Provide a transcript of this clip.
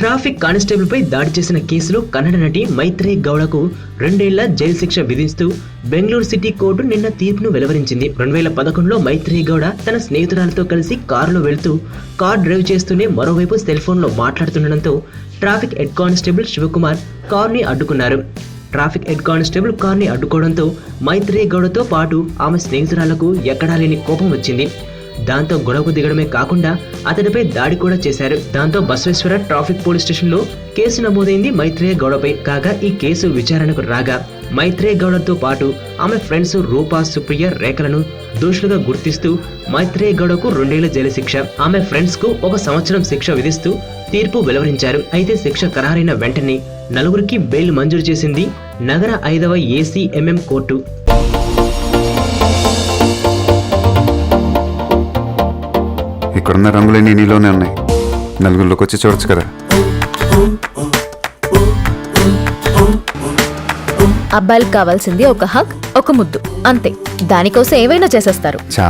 Traffic constable పై దాడి చేసిన కేసులో కన్నడ నటి మైత్రేయి గౌడకు 2 ఏళ్ల జైలు శిక్ష విధిస్తూ బెంగళూరు సిటీ కోర్టు నిన్న తీర్పును వెలువరించింది. 2011లో మైత్రేయి గౌడ తన స్నేహితురాలతో కలిసి కారులో వెళ్తూ కార్ డ్రైవ్ చేస్తూనే మరోవైపు సెల్ ఫోన్ లో మాట్లాడుతుండటంతో ట్రాఫిక్ హెడ్ కానిస్టేబుల్ శివకుమార్ కారుని అడ్డుకున్నారు. ట్రాఫిక్ హెడ్ కానిస్టేబుల్ కార్ని అడ్డుకోవడంతో మైత్రేయి గౌడతో పాటు ఆమె స్నేహితురాలకు ఎక్కడా లేని కోపం వచ్చింది. దాంతో గొడవకు దిగడమే కాకుండా అతడిపై దాడి కూడా చేశారు. దాంతో బసవేశ్వర ట్రాఫిక్ పోలీస్ స్టేషన్ లో కేసు నమోదైంది మైత్రేయి గౌడపై. కాగా ఈ కేసు విచారణకు రాగా మైత్రేయి గౌడతో పాటు ఆమె ఫ్రెండ్స్ రూపా, సుప్రియ, రేఖలను దోషులుగా గుర్తిస్తూ మైత్రేయి గౌడకు 2 ఏళ్ల జైలు శిక్ష, ఆమె ఫ్రెండ్స్ కు 1 సంవత్సరం శిక్ష విధిస్తూ తీర్పు వెలువరించారు. అయితే శిక్ష ఖరారైన వెంటనే నలుగురికి బెయిల్ మంజూరు చేసింది నగర 5వ ACMM కోర్టు. ఇక్కడున్న రంగులన్నీ నీలోనే ఉన్నాయి. నలుగురిలోకి వచ్చి చూడొచ్చు కదా. అబ్బాయిలకు కావాల్సింది ఒక హగ్, ఒక ముద్దు, అంతే. దానికోసం ఏవైనా చేసేస్తారు. చాలా